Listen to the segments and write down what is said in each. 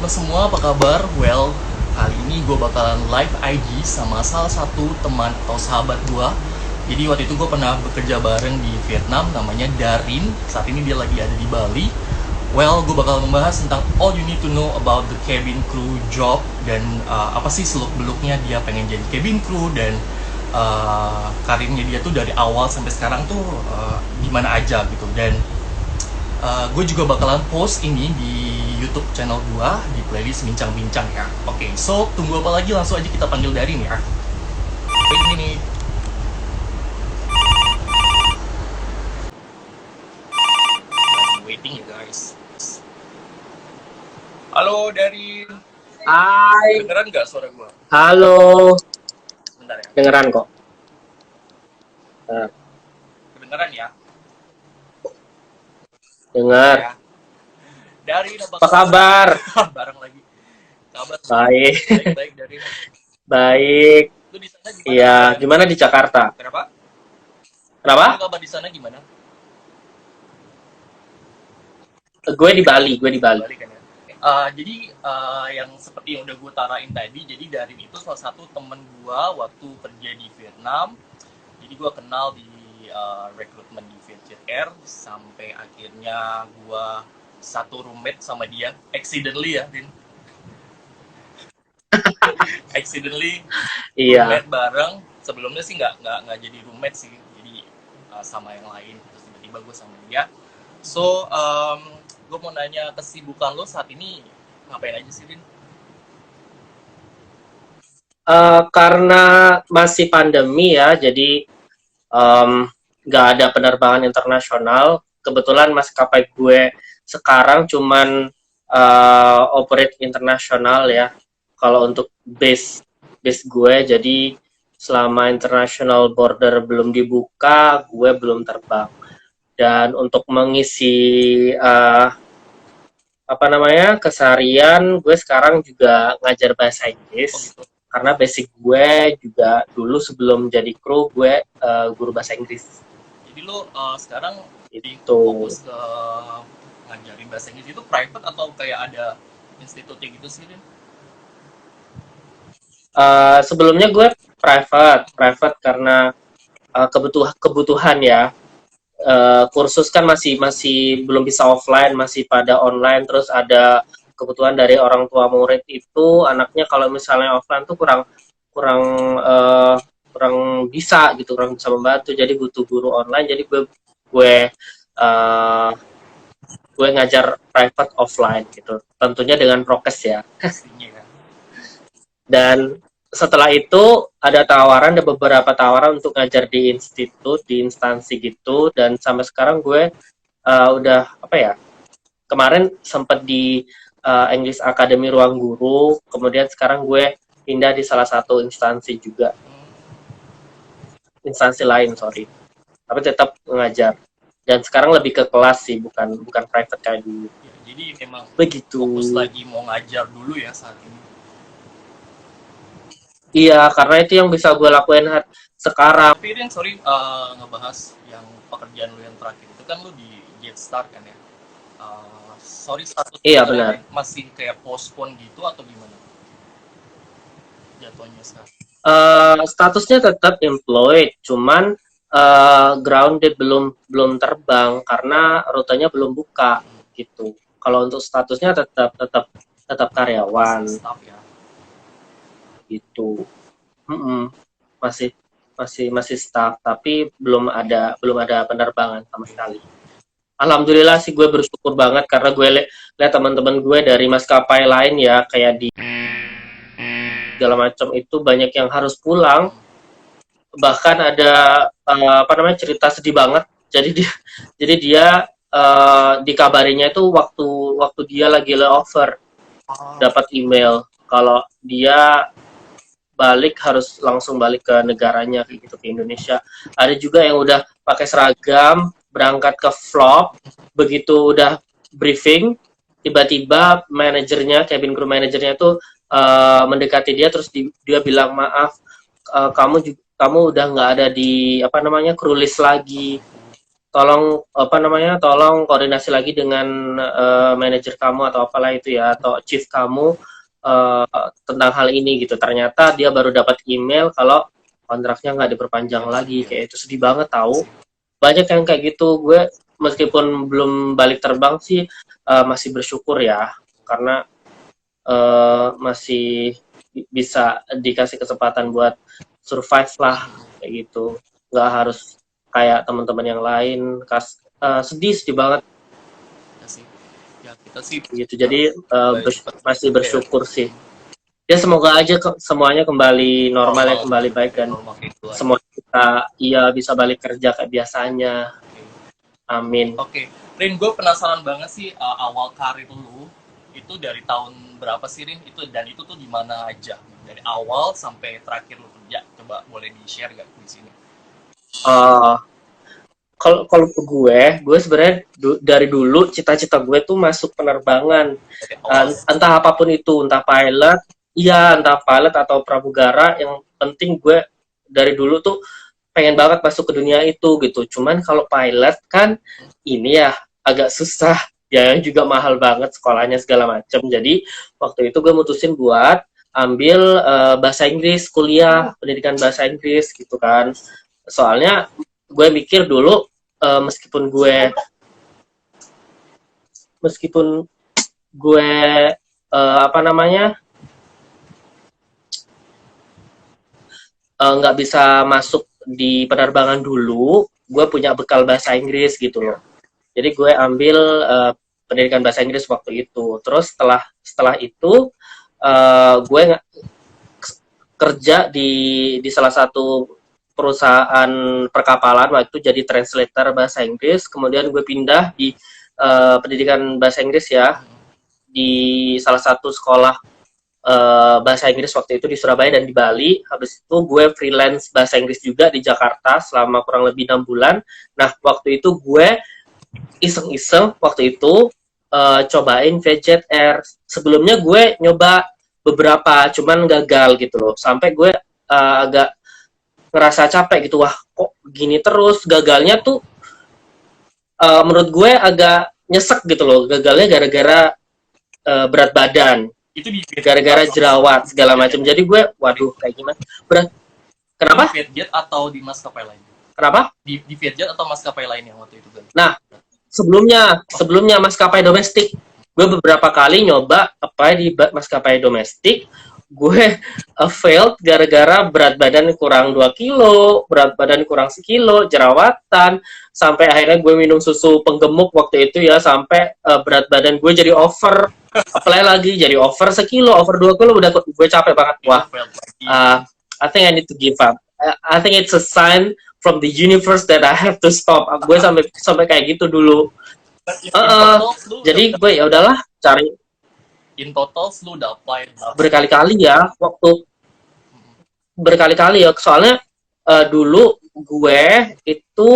lo semua, apa kabar? Well, kali ini gue bakalan live IG sama salah satu teman atau sahabat gue. Jadi waktu itu gue pernah bekerja bareng di Vietnam, namanya Darin. Saat ini dia lagi ada di Bali. Well, gue bakal membahas tentang all you need to know about the cabin crew job. Dan apa sih seluk-beluknya dia pengen jadi cabin crew. Dan karirnya dia tuh dari awal sampai sekarang tuh gimana aja gitu. Dan gue juga bakalan post ini di YouTube channel gue di playlist bincang-bincang ya. Oke, so tunggu apa lagi, langsung aja kita panggil Darin ya. Wait a minute. Waiting ya guys. Halo Darin. Hai, Beneran nggak suara gue? halo, Bentar ya. dengeran kok. Nah, Kedengeran ya? dengar. Ya. Darin Apa kabar? Bareng lagi. Kabar Baik, baik-baik Darin. baik. Lu di sana gimana? Iya, gimana di Jakarta? Kenapa? Kenapa? Lu kabar di sana gimana? Gue di Bali, gue di Bali. Balik kan ya. Jadi yang seperti yang udah gue tarain tadi, jadi Darin itu salah satu temen gue waktu kerja di Vietnam. Jadi gue kenal di rekrutmen di Vietjet Air sampai akhirnya gue satu roommate sama dia, accidentally ya, Din. Accidentally Iya. roommate bareng. Sebelumnya sih nggak jadi roommate sih, jadi sama yang lain. Terus tiba-tiba gue sama dia. So, gue mau nanya kesibukan lo saat ini ngapain aja sih, Din? Karena masih pandemi ya, jadi nggak ada penerbangan internasional. Kebetulan maskapai gue sekarang cuman operate internasional ya. Kalau untuk base gue, jadi selama international border belum dibuka, gue belum terbang. Dan untuk mengisi keseharian, gue sekarang juga ngajar bahasa Oh Inggris. gitu. Karena basic gue juga dulu sebelum jadi kru, gue guru bahasa Inggris. Jadi lo sekarang Itu. fokus ke ngajarin bahasa Inggris itu private atau kayak ada institutnya gitu sih, Din? Sebelumnya gue private karena kebutuhan ya. Kursus kan masih belum bisa offline, masih pada online. Terus ada kebutuhan dari orang tua murid itu, anaknya kalau misalnya offline tuh kurang bisa gitu, kurang bisa membantu. Jadi butuh guru online. Jadi gue ngajar private offline gitu. Tentunya dengan prokes ya. Pastinya kan. Dan setelah itu ada beberapa tawaran untuk ngajar di institut, di instansi gitu. Dan sampai sekarang gue udah kemarin sempat di English Academy Ruang Guru, kemudian sekarang gue pindah di salah satu instansi juga, instansi lain tapi tetap ngajar. Dan sekarang lebih ke kelas sih, bukan private kayak dulu. Ya, jadi memang Begitu. fokus lagi mau ngajar dulu ya saat ini. Iya, karena itu yang bisa gue lakuin sekarang. Tapi Din, sorry ngebahas yang pekerjaan lu yang terakhir itu kan lu di Jetstar kan ya. Sorry, statusnya Iya, sekarang benar. masih kayak postpone gitu atau gimana jatuhnya sekarang? Statusnya tetap employed, cuman grounded, belum terbang karena rutenya belum buka gitu. Kalau untuk statusnya tetap karyawan Staff ya. gitu. Masih staff, tapi belum ada penerbangan sama sekali. Alhamdulillah sih, gue bersyukur banget karena gue lihat teman-teman gue dari maskapai lain ya, kayak di segala macam itu banyak yang harus pulang. Bahkan ada cerita sedih banget. Jadi dia dikabarinya itu waktu dia lagi layover, dapat email kalau dia harus langsung balik ke negaranya, gitu, ke Indonesia. Ada juga yang udah pakai seragam berangkat ke vlog, begitu udah briefing, tiba-tiba cabin crew manajernya tuh mendekati dia, terus dia bilang, maaf, kamu udah nggak ada di crew list lagi. tolong apa namanya, tolong koordinasi lagi dengan manajer kamu atau apalah itu ya, atau chief kamu tentang hal ini gitu. Ternyata dia baru dapat email kalau kontraknya nggak diperpanjang lagi. Kayak itu sedih banget tahu. Banyak yang kayak gitu. Gue meskipun belum balik terbang sih masih bersyukur ya, karena masih bisa dikasih kesempatan buat survive lah kayak gitu, nggak harus kayak teman-teman yang lain. Sedih banget Ya sih. Ya kita sih gitu. Jadi masih Oke, bersyukur sih ya, semoga aja semuanya kembali normal ya, kembali baik, dan normal kayak gitu aja. semua kita bisa balik kerja kayak biasanya. Oke. Amin. Oke, Rin, gue penasaran banget sih awal karir lu itu dari tahun berapa sih, Rin? Itu dan itu tuh di mana aja? Dari awal sampai terakhir lu kerja. Coba boleh di-share gak di sini? Uh, kalau gue sebenarnya dari dulu cita-cita gue tuh masuk penerbangan. Dari awal. Entah apapun itu, entah pilot atau pramugara, yang penting gue dari dulu tuh pengen banget masuk ke dunia itu gitu. Cuman kalau pilot kan ini ya agak susah, biayanya juga mahal banget, sekolahnya segala macam. Jadi waktu itu gue mutusin buat ambil bahasa Inggris, kuliah pendidikan bahasa Inggris gitu kan. Soalnya gue mikir dulu meskipun gue apa namanya nggak bisa masuk di penerbangan dulu, gue punya bekal bahasa Inggris gitu loh. Jadi gue ambil pendidikan bahasa Inggris waktu itu. Terus setelah itu gue kerja di salah satu perusahaan perkapalan waktu itu jadi translator bahasa Inggris. Kemudian gue pindah di pendidikan bahasa Inggris ya di salah satu sekolah bahasa Inggris waktu itu di Surabaya dan di Bali. Habis itu gue freelance bahasa Inggris juga di Jakarta selama kurang lebih 6 bulan. Nah, waktu itu gue iseng-iseng waktu itu cobain Vietjet Air. Sebelumnya gue nyoba beberapa, cuman gagal gitu loh. Sampai gue agak ngerasa capek gitu. Wah, kok gini terus? Gagalnya tuh menurut gue agak nyesek gitu loh. Gagalnya gara-gara berat badan. Itu gara-gara jerawat segala macam. Jadi gue, waduh, kayak gimana? Kenapa? Di Vietjet atau di maskapai lain? Kenapa? Di Vietjet atau maskapai lain yang waktu itu kan? Nah, sebelumnya maskapai domestik. Gue beberapa kali nyoba apa di maskapai domestik. Gue failed gara-gara berat badan kurang 2 kilo, berat badan kurang sekilo, jerawatan, sampai akhirnya gue minum susu penggemuk waktu itu ya, sampai berat badan gue jadi over. Apply lagi jadi over sekilo, over 2 kilo, udah gue capek banget. Wah, I think I need to give up. I think it's a sign from the universe that I have to stop. Gue sampai kayak gitu dulu. Jadi gue ya udahlah cari. In total lu udah apply berkali-kali ya, soalnya dulu gue itu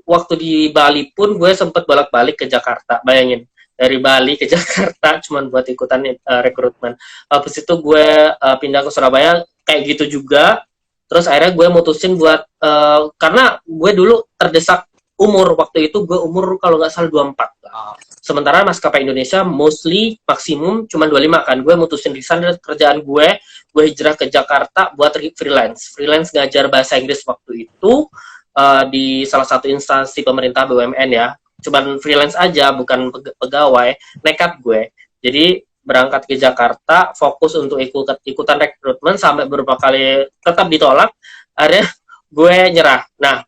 waktu di Bali pun gue sempet bolak-balik ke Jakarta. Bayangin, dari Bali ke Jakarta cuman buat ikutan rekrutmen. Habis itu gue pindah ke Surabaya kayak gitu juga. Terus akhirnya gue mutusin buat karena gue dulu terdesak umur. Waktu itu gue umur kalau nggak salah 24. Sementara maskapai Indonesia mostly maksimum cuma 25 kan. Gue mutusin resign dari kerjaan gue hijrah ke Jakarta buat freelance ngajar bahasa Inggris waktu itu di salah satu instansi pemerintah BUMN ya. Cuman freelance aja, bukan pegawai. Nekat gue. Jadi berangkat ke Jakarta, fokus untuk ikutan rekrutmen, sampai beberapa kali tetap ditolak. Akhirnya gue nyerah. Nah,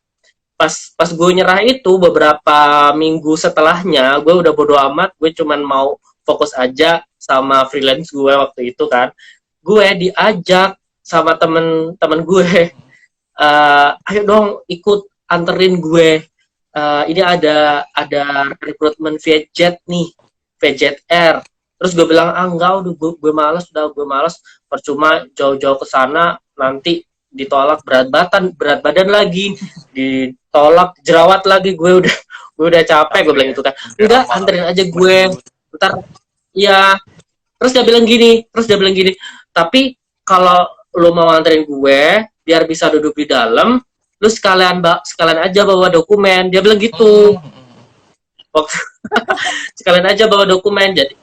pas gue nyerah itu beberapa minggu setelahnya, gue udah bodo amat, gue cuman mau fokus aja sama freelance gue waktu itu kan. Gue diajak sama temen gue, ayo dong ikut anterin gue, ini ada rekrutmen Vietjet nih, Vietjet Air. Terus gue bilang, enggak, udah gue malas, percuma jauh-jauh ke sana, nanti ditolak berat badan lagi, ditolak jerawat lagi, gue udah capek. Gue bilang gitu kan, udah anterin aja gue, ntar ya. Terus dia bilang gini, tapi kalau lo mau anterin gue biar bisa duduk di dalam, lu sekalian aja bawa dokumen, dia bilang gitu. Waktu sekalian aja bawa dokumen. Jadi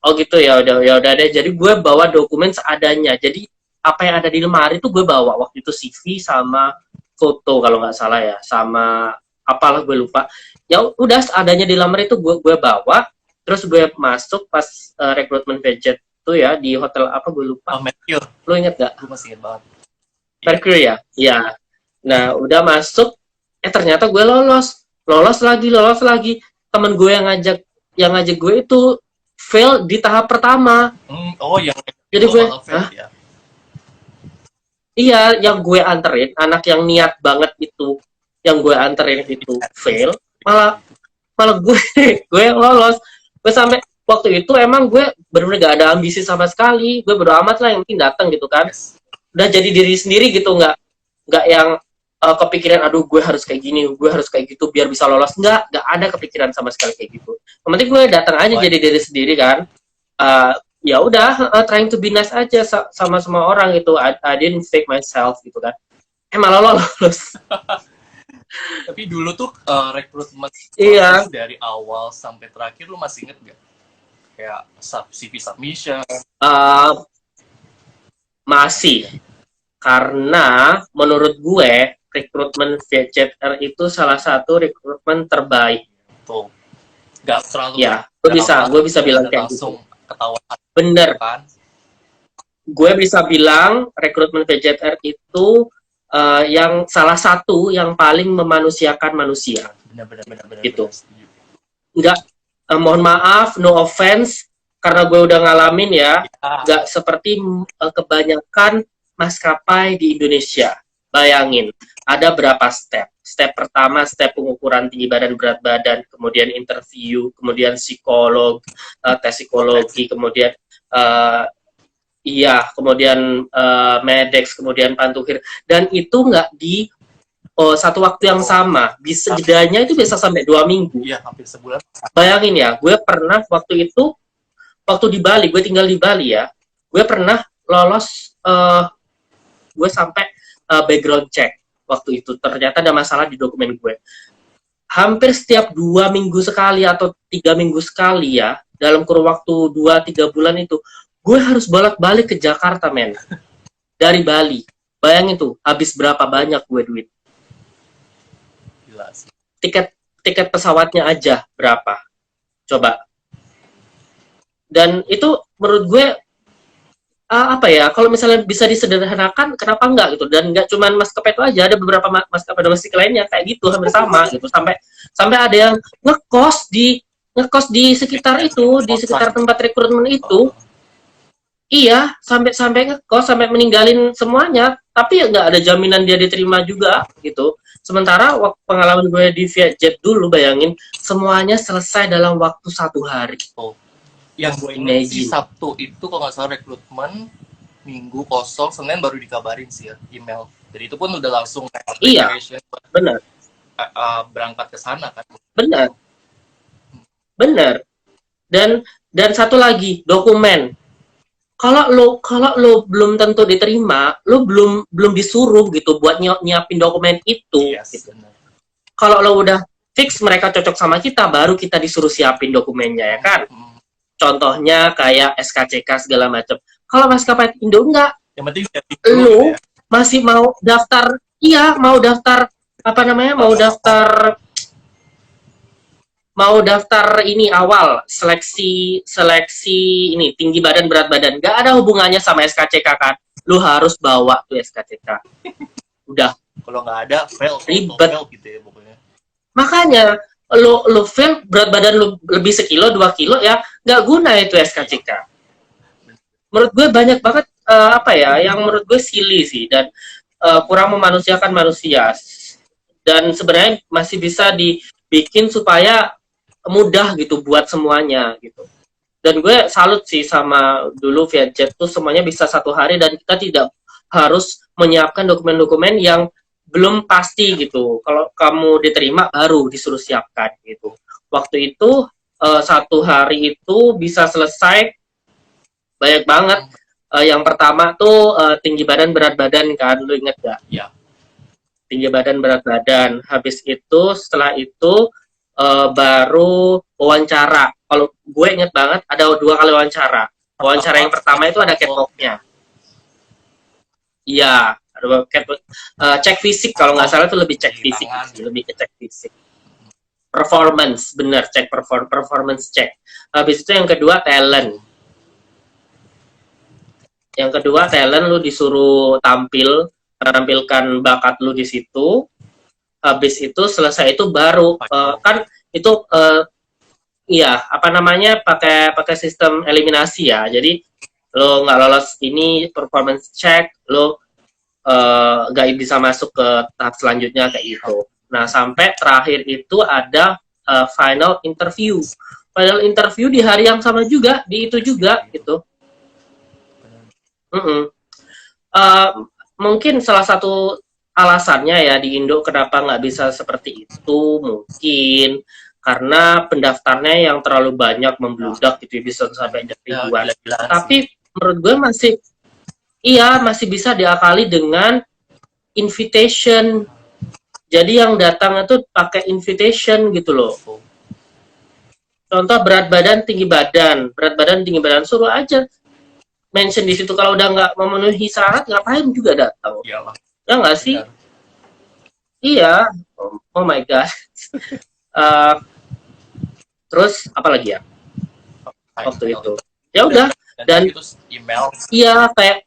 oh gitu, ya udah deh. Jadi gue bawa dokumen seadanya. Jadi apa yang ada di lemari itu gue bawa waktu itu CV sama foto kalau nggak salah ya, sama apalah gue lupa. Ya udah seadanya di lemari itu gue bawa. Terus gue masuk pas rekrutmen budget tuh ya di hotel apa gue lupa. Mercure. Lo inget gak? Gue masih inget banget. Mercury ya? Iya. Nah udah masuk, ternyata gue lolos lagi. Temen gue yang ngajak gue itu fail di tahap pertama. Oh, yang jadi gue, ya. Iya, yang gue anterin, anak yang niat banget itu, yang gue anterin itu fail, malah gue lolos. Gue sampai waktu itu emang gue bener-bener gak ada ambisi sama sekali. Gue bodo amat lah, yang penting datang gitu kan. Udah jadi diri sendiri gitu, nggak yang kepikiran aduh gue harus kayak gini, gue harus kayak gitu biar bisa lolos. Nggak ada kepikiran sama sekali kayak gitu. Yang penting gue datang aja jadi diri sendiri kan. Ya udah, trying to be nice aja sama semua orang gitu. I didn't fake myself gitu kan. Malah lolos. Tapi dulu tuh rekrutmen dari awal sampai terakhir lu masih inget gak? Kayak CV submission? Masih. Karena menurut gue rekrutmen VJR itu salah satu rekrutmen terbaik. Tuh. Gak terlalu. Ya, gue bisa bilang kayak gitu. Ketahuan. Bener. Kan? Gue bisa bilang rekrutmen VJR itu yang salah satu yang paling memanusiakan manusia. Benar. Gitu. Enggak, mohon maaf, no offense, karena gue udah ngalamin ya. Enggak seperti kebanyakan maskapai di Indonesia. Bayangin, ada berapa step? Step pertama, step pengukuran tinggi badan berat badan, kemudian interview, kemudian psikolog, tes psikologi, kemudian kemudian medex, kemudian pantuhir, dan itu nggak di satu waktu yang sama. Bisa jedanya itu bisa sampai 2 minggu. Iya, hampir sebulan. Bayangin ya, gue pernah waktu itu, waktu di Bali, gue tinggal di Bali ya, gue pernah lolos. Gue sampai background check waktu itu, ternyata ada masalah di dokumen gue. Hampir setiap 2 minggu sekali atau 3 minggu sekali ya, dalam kurun waktu 2-3 bulan itu, gue harus bolak-balik ke Jakarta, men. Dari Bali. Bayangin tuh, habis berapa banyak gue duit. Gila sih. Tiket pesawatnya aja berapa? Coba. Dan itu menurut gue apa ya, kalau misalnya bisa disederhanakan, kenapa enggak gitu. Dan enggak cuma maskapai itu aja, ada beberapa maskapai domestik lainnya kayak gitu, hampir sama gitu. Sampai ada yang ngekos di sekitar itu, di sekitar tempat rekrutmen itu. Iya, sampai ngekos, sampai meninggalin semuanya, tapi ya nggak ada jaminan dia diterima juga gitu. Sementara pengalaman gue di Vietjet dulu, bayangin semuanya selesai dalam waktu 1 hari. Yang gue ingat sih Sabtu itu kalau nggak salah rekrutmen, Minggu kosong, Senin baru dikabarin sih ya, email. Jadi itu pun udah langsung kayak benar. Berangkat ke sana kan. Benar. Dan satu lagi, dokumen. Kalau lo belum tentu diterima, lo belum disuruh gitu buat nyiapin dokumen itu. Gitu. Kalau lo udah fix mereka cocok sama kita, baru kita disuruh siapin dokumennya ya kan. Contohnya kayak SKCK segala macam. Kalau maskapai Indo enggak. Yang penting lo masih mau daftar, mau daftar ini awal seleksi ini tinggi badan berat badan. Enggak ada hubungannya sama SKCK kan. Lo harus bawa tuh SKCK. Udah. Kalau nggak ada fail gitu ya pokoknya. Makanya lo fail, berat badan lo lebih 1 kilo 2 kilo ya nggak guna itu SKCK. Menurut gue banyak banget yang menurut gue silly sih dan kurang memanusiakan manusia, dan sebenarnya masih bisa dibikin supaya mudah gitu buat semuanya gitu. Dan gue salut sih sama dulu Vietjet tuh semuanya bisa 1 hari dan kita tidak harus menyiapkan dokumen-dokumen yang belum pasti gitu. Kalau kamu diterima baru disuruh siapkan gitu. Waktu itu 1 hari itu bisa selesai banyak banget. Yang pertama tuh tinggi badan berat badan kan, lu inget gak? Iya. tinggi badan, berat badan. Habis itu setelah itu baru wawancara. Kalau gue inget banget ada 2 kali wawancara. Wawancara yang pertama itu ada catwalk-nya. Iya, ada cek fisik, kalau nggak salah itu lebih cek fisik sih, lebih ke cek fisik. Performance, bener, cek performance cek. Habis itu yang kedua talent. Yang kedua talent, lu disuruh menampilkan bakat lu di situ. Habis itu selesai itu baru kan itu iya, apa namanya, pakai sistem eliminasi ya. Jadi lo nggak lolos ini performance check, lo nggak bisa masuk ke tahap selanjutnya kayak gitu. Nah, sampai terakhir itu ada final interview. Final interview di hari yang sama juga, di itu juga gitu. Mungkin salah satu alasannya ya di Indo kenapa nggak bisa seperti itu, mungkin karena pendaftarnya yang terlalu banyak membludak gitu, bisa sampai ribuan. Tapi menurut gue masih bisa diakali dengan invitation. Jadi yang datang itu pakai invitation gitu loh. Contoh berat badan, tinggi badan, suruh aja mention di situ. Kalau udah nggak memenuhi syarat, ngapain juga datang? Iyalah. Ya nggak sih? Benar. Iya. Oh my god. Terus apa lagi ya? Waktu itu. Ya udah. Dan email. Iya, kayak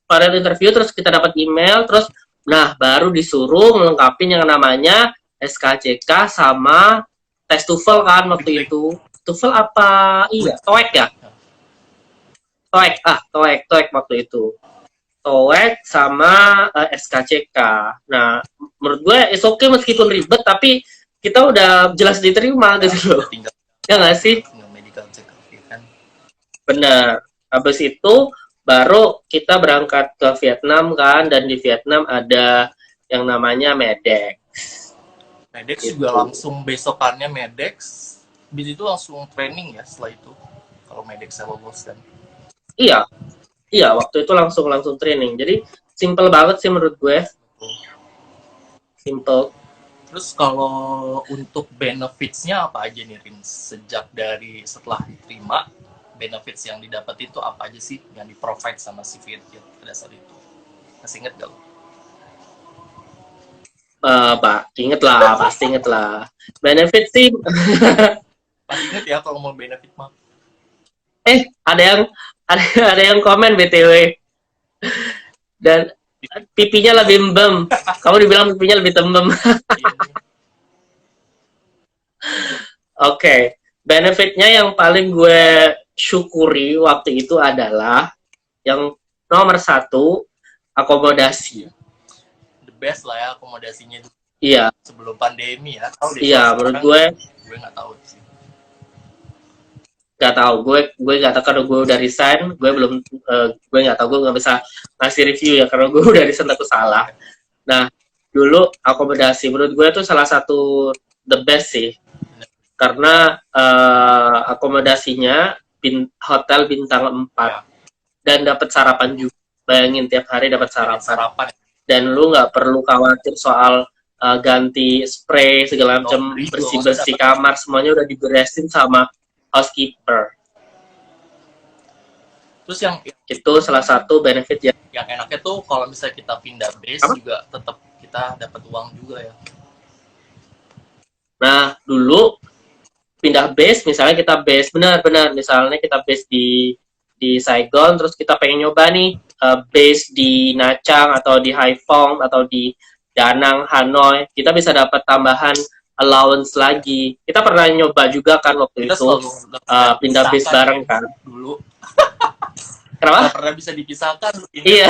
pada interview terus kita dapat email, terus nah baru disuruh melengkapi yang namanya SKCK sama tes TOEFL kan waktu itu. TOEFL apa? Iya, TOEIC ya? TOEIC waktu itu. TOEIC sama SKCK. Nah, menurut gue it's okay meskipun ribet, tapi kita udah jelas diterima gitu loh. Ya nggak sih? Benar. Habis itu baru kita berangkat ke Vietnam kan, dan di Vietnam ada yang namanya MEDEX. MEDEX gitu. Juga langsung besokannya MEDEX, habis itu langsung training ya setelah itu. Kalau MEDEX saya lolos kan. Iya, waktu itu langsung training. Jadi simple banget sih menurut gue. Simple. Terus kalau untuk benefits-nya apa aja nih, Rin? Setelah diterima, benefits yang didapat itu apa aja sih yang di-provide sama si Vietjet pada saat itu? Masih inget gak lo? Pak, pasti inget lah. Benefit sih. Pasti inget ya kalau mau benefit mah. Ada yang komen BTW. Dan pipinya lebih embem. Kamu dibilang pipinya lebih tembem. Oke. Benefitnya yang paling gue syukuri waktu itu adalah yang nomor 1, akomodasi. The best lah ya akomodasinya. Iya. Sebelum pandemi ya. Iya, menurut gue nggak tahu sih. Nggak tahu, gue nggak tahu karena gue udah resign, gue nggak tahu, gue nggak bisa ngasih review ya karena gue udah resign, aku salah. Nah, dulu akomodasi menurut gue tuh salah satu the best sih, karena akomodasinya hotel bintang 4 dan dapat sarapan juga. Bayangin tiap hari dapat sarapan. Dan lu nggak perlu khawatir soal ganti spray segala macam, bersih kamar, semuanya udah diberesin sama housekeeper. Terus yang itu salah satu benefit yang enaknya tuh kalau misalnya kita pindah base juga tetap kita dapat uang juga ya. Nah, dulu pindah base, misalnya kita base benar-benar, misalnya kita base di Saigon, terus kita pengen nyoba nih base di Nha Trang atau di Haiphong atau di Da Nang, Hanoi, kita bisa dapat tambahan allowance lagi. Kita pernah nyoba juga kan waktu kita itu pindah base bareng kan dulu. Kenapa? Nggak pernah bisa dipisahkan. Iya.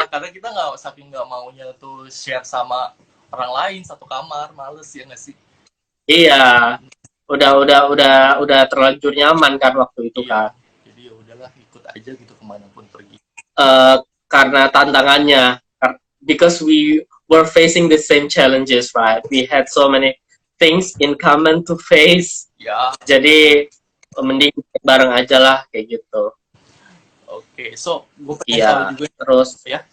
Karena kita saking nggak maunya tuh share sama orang lain satu kamar, males ya nggak sih? Iya. Udah terlanjur nyaman kan waktu itu kan. Jadi ya udahlah, ikut aja gitu kemanapun pergi. Karena tantangannya, because we were facing the same challenges, right? We had so many things in common to face. Ya. Jadi mending bareng aja lah kayak gitu. Oke, so gue pengen tahu juga terus ya.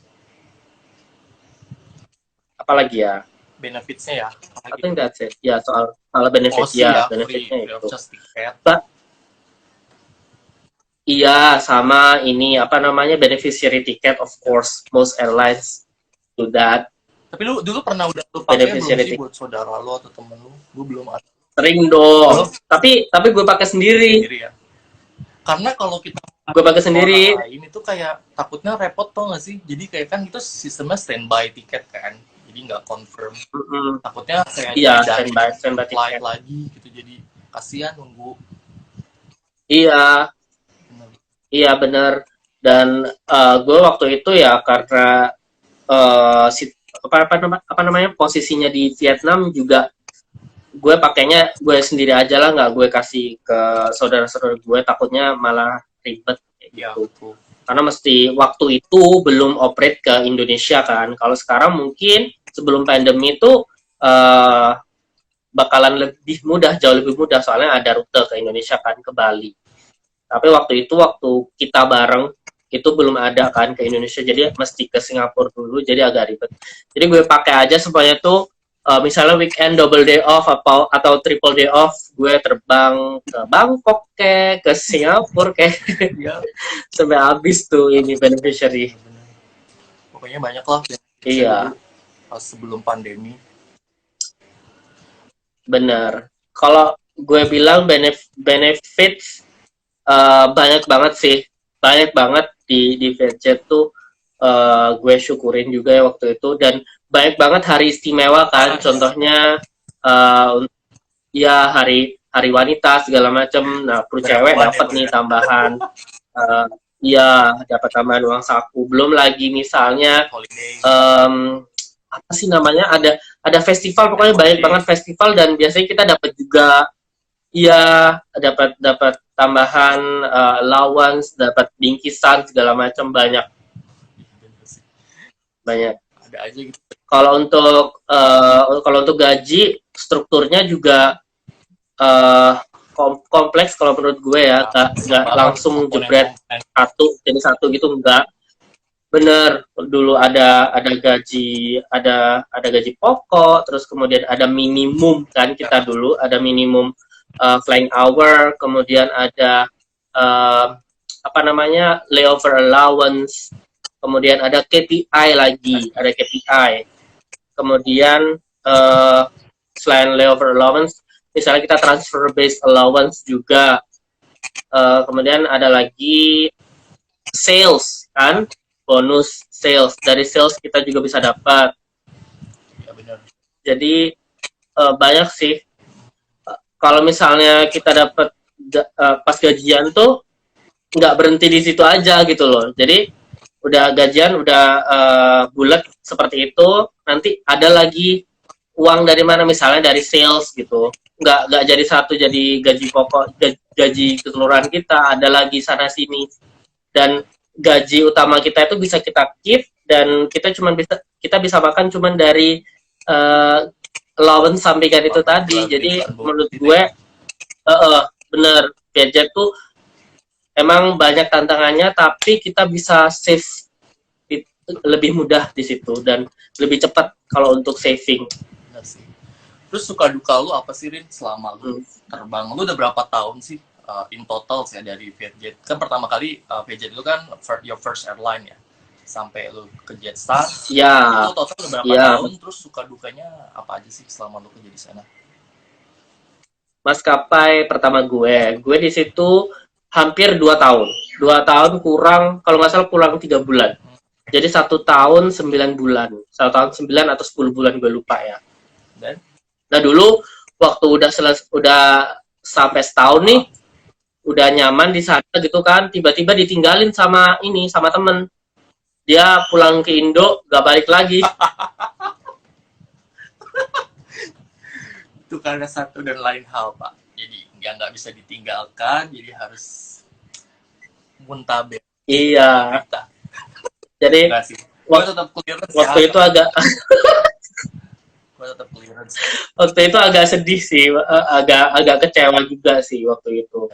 apalagi ya, benefitsnya ya. I think that's it ya, soal benefit Free ya, ya, free benefitnya of itu. charge tiket. Iya, sama ini apa namanya, beneficiary ticket, of course most airlines do that. Tapi lu dulu pernah udah lu pakai belum Beneficiary sih ticket buat saudara lu atau temen lu? Gue belum ada sering dong, Belum? tapi gue pakai sendiri, sendiri ya. Karena kalau kita gue pakai sendiri. orang lain itu kayak takutnya repot tuh nggak sih? Jadi kayak kan itu sistemnya standby tiket kan, jadi nggak confirm. Mm-mm. Takutnya kayak Iya, dari standby flight ticket. lagi gitu, jadi kasihan nunggu. Iya, iya bener. Dan gue waktu itu ya karena apa namanya, posisinya di Vietnam juga, gue pakainya gue sendiri aja lah, nggak gue kasih ke saudara-saudara gue, takutnya malah ribet kayak Ya, gitu. betul. Karena mesti waktu itu belum operate ke Indonesia kan. Kalau sekarang mungkin sebelum pandemi itu bakalan lebih mudah, jauh lebih mudah, soalnya ada rute ke Indonesia kan, ke Bali. Tapi waktu kita bareng itu belum ada kan ke Indonesia, jadi mesti ke Singapura dulu, jadi agak ribet. Jadi gue pakai aja supaya tuh misalnya weekend double day off atau triple day off, gue terbang ke Bangkok ke Singapura Ya, sampai habis tuh ini beneficiary. bener. Pokoknya banyak lah. Iya, Dulu, pas sebelum pandemi. bener. Kalau gue bilang benefits banyak banget sih, banyak banget di Vietjet tuh, gue syukurin juga ya waktu itu, dan banyak banget hari istimewa kan, contohnya ya hari wanita segala macem. Nah, kru cewek dapat nih tambahan, ya dapat tambahan uang saku, belum lagi misalnya Holiday. apa sih namanya, ada festival, pokoknya banyak banget festival, dan biasanya kita dapat juga, iya dapat tambahan allowance, dapat bingkisan segala macam, banyak. Ada aja gitu. Kalau untuk gaji, strukturnya juga kompleks kalau menurut gue ya, nggak langsung jebret jadi satu gitu, enggak. Bener, dulu ada gaji, ada gaji pokok, terus kemudian ada minimum kan, kita dulu ada minimum flying hour, kemudian ada apa namanya, layover allowance, kemudian ada KPI lagi, ada KPI, kemudian selain layover allowance, misalnya kita transfer based allowance juga, kemudian ada lagi sales kan, bonus sales, dari sales kita juga bisa dapat. Ya, benar. Jadi banyak sih. Kalau misalnya kita dapat pas gajian tuh nggak berhenti di situ aja gitu loh. Jadi udah gajian, udah bulat seperti itu, nanti ada lagi uang dari mana, misalnya dari sales gitu. Nggak jadi satu jadi gaji pokok, gaji keseluruhan kita, ada lagi sana sini. Dan gaji utama kita itu bisa kita keep, dan kita bisa makan cuman dari allowance sampingan itu tadi. Jadi menurut gue bener, Vietjet tuh emang banyak tantangannya, tapi kita bisa save lebih mudah di situ dan lebih cepat kalau untuk saving. Benar sih. Terus suka duka lu apa sih, Rin, selama lu terbang? Lu udah berapa tahun sih in total ya dari Vietjet? Kan pertama kali Vietjet itu kan your first airline ya, sampai lu ke Jetstar. Ya. Itu total udah berapa tahun? Terus suka dukanya apa aja sih selama lu kerja di sana? Maskapai pertama gue di situ hampir 2 tahun. 2 tahun kurang, kalau nggak salah kurang 3 bulan. Jadi 1 tahun 9 bulan. 1 tahun 9 atau 10 bulan, gue lupa ya. Dan? Nah dulu waktu udah sampai setahun nih, udah nyaman di sana gitu kan, tiba-tiba ditinggalin sama temen. Dia pulang ke Indo, gak balik lagi. Itu karena satu dan lain hal, Pak. Jadi nggak bisa ditinggalkan, jadi harus muntaber. Iya. Jadi waktu itu agak waktu itu agak sedih sih, agak kecewa juga sih waktu itu.